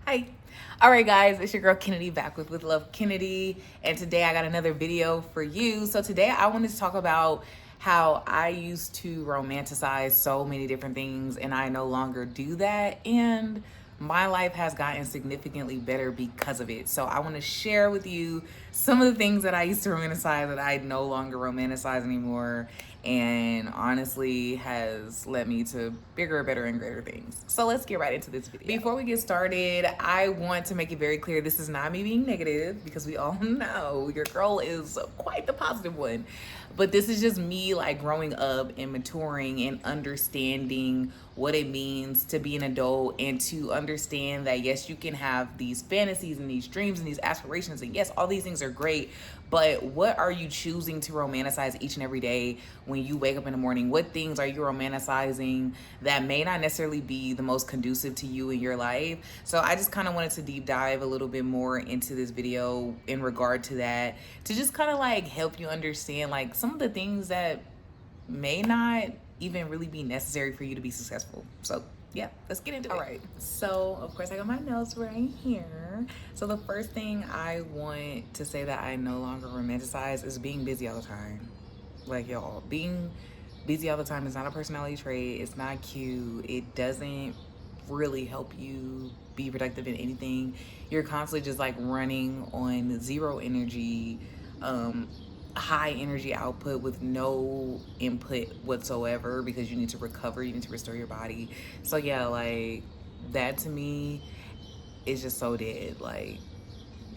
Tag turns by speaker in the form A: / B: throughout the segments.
A: Hi. All right, guys, it's your girl Kennedy back with Love Kennedy, and today I got another video for you. So today I wanted to talk about how I used to romanticize so many different things and I no longer do that, and my life has gotten significantly better because of it. So I want to share with you some of the things that I used to romanticize that I no longer romanticize anymore, and honestly has led me to bigger, better, and greater things. So let's get right into this video. Before we get started, I want to make it very clear this is not me being negative, because we all know your girl is quite the positive one. But this is just me like growing up and maturing and understanding what it means to be an adult, and to understand that yes, you can have these fantasies and these dreams and these aspirations, and yes, all these things are great, but what are you choosing to romanticize each and every day when you wake up in the morning? What things are you romanticizing that may not necessarily be the most conducive to you in your life? So I just kind of wanted to deep dive a little bit more into this video in regard to that, to just kind of like help you understand like some of the things that may not even really be necessary for you to be successful. So yeah, let's get into it. All right, so of course I got my notes right here. So the first thing I want to say that I no longer romanticize is being busy all the time. Like, y'all, being busy all the time is not a personality trait. It's not cute. It doesn't really help you be productive in anything. You're constantly just like running on zero energy, high energy output with no input whatsoever, because you need to recover, you need to restore your body. So yeah, like that to me is just so dead. Like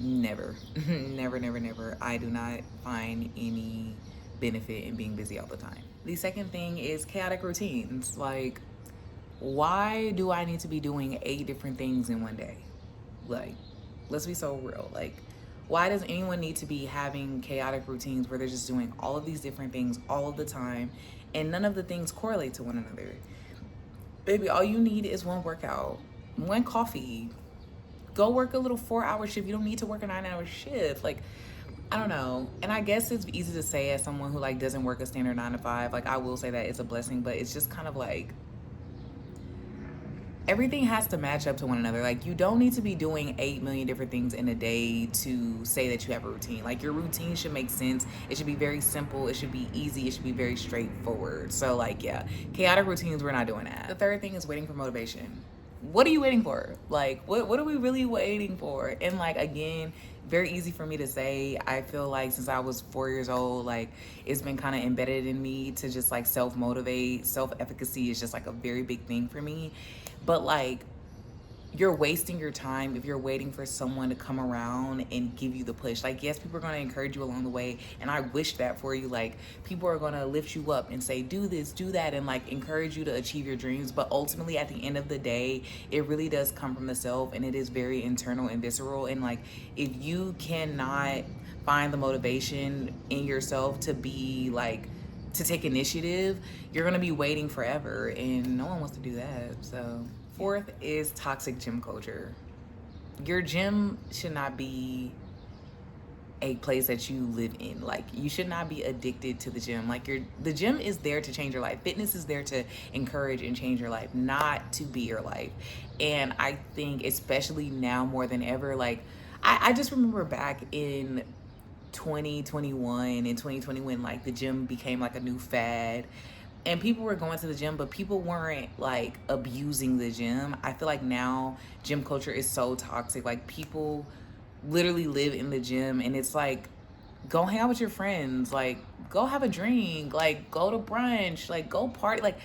A: never never, I do not find any benefit in being busy all the time. The second thing is chaotic routines. Like, why do I need to be doing 8 different things in one day? Like, let's be so real. Like, why does anyone need to be having chaotic routines where they're just doing all of these different things all of the time and none of the things correlate to one another? Baby, all you need is one workout, one coffee. Go work a little 4-hour shift. You don't need to work a 9-hour shift. Like, I don't know. And I guess it's easy to say as someone who like doesn't work a standard 9 to 5. Like, I will say that it's a blessing, but it's just kind of like everything has to match up to one another. Like, you don't need to be doing 8 million different things in a day to say that you have a routine. Like, your routine should make sense. It should be very simple. It should be easy. It should be very straightforward. So like, yeah, chaotic routines, we're not doing that. The third thing is waiting for motivation. What are you waiting for? Like, what are we really waiting for? And like, again, very easy for me to say. I feel like since I was 4 years old, like it's been kind of embedded in me to just like self-motivate. Self-efficacy is just like a very big thing for me. But like, you're wasting your time if you're waiting for someone to come around and give you the push. Like, yes, people are going to encourage you along the way, and I wish that for you. Like, people are going to lift you up and say, do this, do that, and like encourage you to achieve your dreams. But ultimately, at the end of the day, it really does come from the self, and it is very internal and visceral. And like, if you cannot find the motivation in yourself to be like, to take initiative, you're gonna be waiting forever, and no one wants to do that. So fourth is toxic gym culture. Your gym should not be a place that you live in. Like, you should not be addicted to the gym. Like, the gym is there to change your life. Fitness is there to encourage and change your life, not to be your life. And I think especially now more than ever, like I just remember back in 2021 and 2020 when like the gym became like a new fad and people were going to the gym, but people weren't like abusing the gym. I feel like now gym culture is so toxic. Like, people literally live in the gym, and it's like, go hang out with your friends, like go have a drink, like go to brunch, like go party, like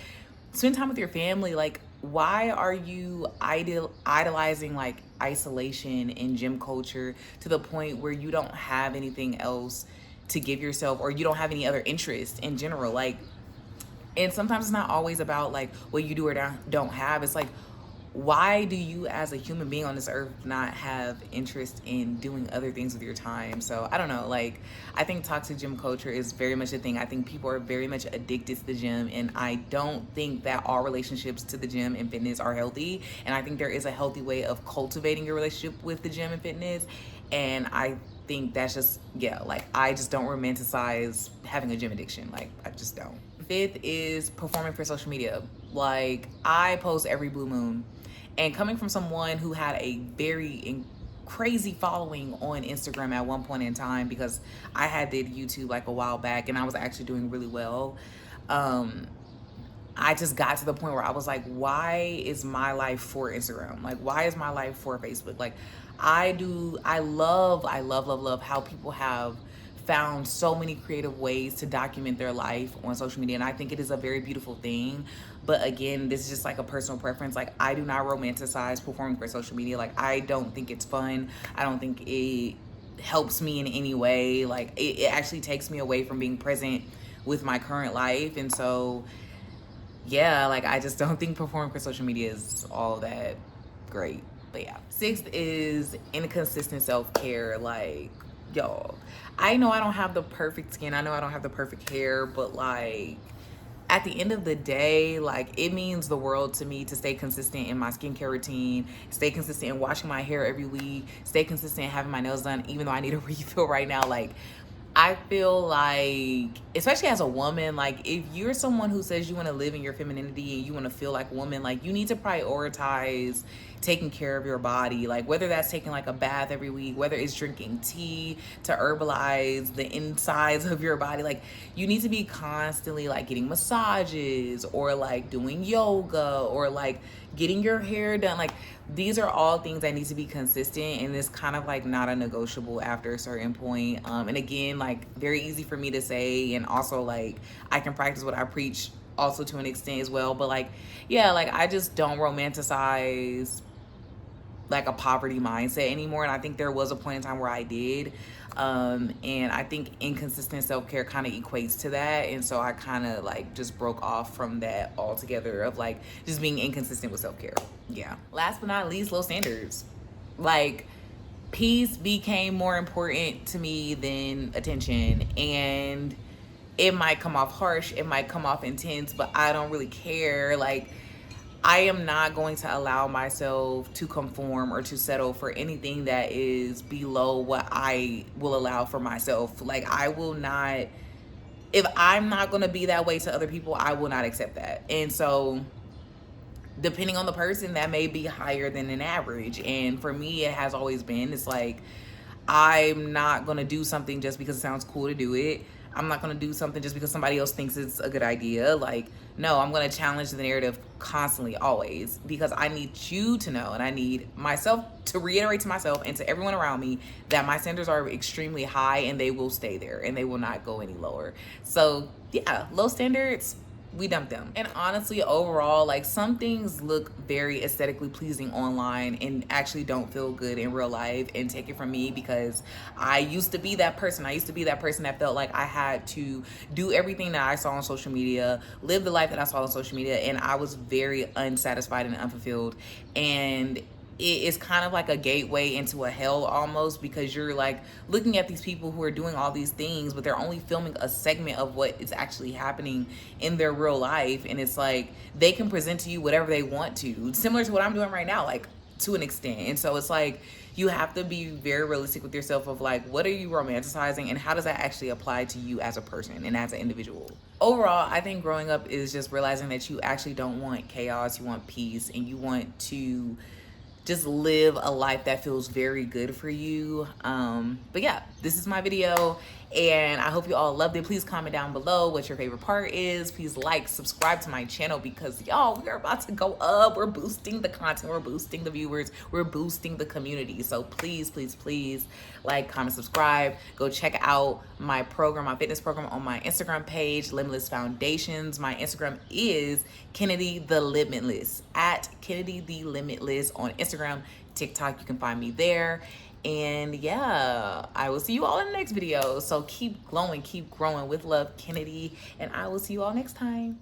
A: spend time with your family. Like, why are you idolizing like isolation in gym culture to the point where you don't have anything else to give yourself, or you don't have any other interest in general? Like, and sometimes it's not always about like what you do or don't have. It's like, why do you as a human being on this earth not have interest in doing other things with your time? So I don't know, like, I think toxic gym culture is very much a thing. I think people are very much addicted to the gym, and I don't think that all relationships to the gym and fitness are healthy. And I think there is a healthy way of cultivating your relationship with the gym and fitness, and I think that's just, yeah, like, I just don't romanticize having a gym addiction. Like, I just don't. Fifth is performing for social media. Like, I post every blue moon. And coming from someone who had a very crazy following on Instagram at one point in time, because I had did YouTube like a while back and I was actually doing really well. I just got to the point where I was like, why is my life for Instagram? Like, why is my life for Facebook? Like, I love how people have found so many creative ways to document their life on social media. And I think it is a very beautiful thing. But again, this is just like a personal preference. Like, I do not romanticize performing for social media. Like, I don't think it's fun. I don't think it helps me in any way. Like, it actually takes me away from being present with my current life. And so, yeah, like, I just don't think performing for social media is all that great. But yeah. Sixth is inconsistent self-care. Like, y'all, I know I don't have the perfect skin. I know I don't have the perfect hair, but like, at the end of the day, like, it means the world to me to stay consistent in my skincare routine, stay consistent in washing my hair every week, stay consistent in having my nails done, even though I need a refill right now. Like, I feel like, especially as a woman, like, if you're someone who says you want to live in your femininity and you want to feel like a woman, like, you need to prioritize taking care of your body. Like, whether that's taking like a bath every week, whether it's drinking tea to herbalize the insides of your body, like, you need to be constantly like getting massages or like doing yoga or like getting your hair done. Like, these are all things that need to be consistent, and it's kind of like not a negotiable after a certain point. And again, like, very easy for me to say, and also like I can practice what I preach also to an extent as well. But like, yeah, like, I just don't romanticize like a poverty mindset anymore. And I think there was a point in time where I did. And I think inconsistent self-care kind of equates to that. And so I kind of like just broke off from that altogether of like just being inconsistent with self-care. Yeah. Last but not least, low standards. Like, peace became more important to me than attention. And it might come off harsh, it might come off intense, but I don't really care. Like, I am not going to allow myself to conform or to settle for anything that is below what I will allow for myself. Like, I will not, if I'm not going to be that way to other people, I will not accept that. And so, depending on the person, that may be higher than an average. And for me, it has always been, it's like, I'm not going to do something just because it sounds cool to do it. I'm not going to do something just because somebody else thinks it's a good idea. Like, no, I'm going to challenge the narrative constantly, always, because I need you to know, and I need myself to reiterate to myself and to everyone around me that my standards are extremely high and they will stay there and they will not go any lower. So yeah, low standards, we dump them. And honestly, overall, like, some things look very aesthetically pleasing online and actually don't feel good in real life. And take it from me, because I used to be that person. I used to be that person that felt like I had to do everything that I saw on social media, live the life that I saw on social media, and I was very unsatisfied and unfulfilled. And it is kind of like a gateway into a hell almost, because you're like looking at these people who are doing all these things, but they're only filming a segment of what is actually happening in their real life. And it's like they can present to you whatever they want to, similar to what I'm doing right now, like, to an extent. And so it's like, you have to be very realistic with yourself of like, what are you romanticizing and how does that actually apply to you as a person and as an individual? Overall, I think growing up is just realizing that you actually don't want chaos, you want peace, and you want to just live a life that feels very good for you. But yeah, this is my video and I hope you all loved it. Please comment down below what your favorite part is. Please like, subscribe to my channel, because y'all, we're about to go up. We're boosting the content, we're boosting the viewers, we're boosting the community. So please, please, please like, comment, subscribe. Go check out my program, my fitness program, on my Instagram page, Limitless Foundations. My Instagram is Kennedy the Limitless, at Kennedy the Limitless on Instagram. TikTok, you can find me there. And yeah, I will see you all in the next video. So keep glowing, keep growing. With love, Kennedy, and I will see you all next time.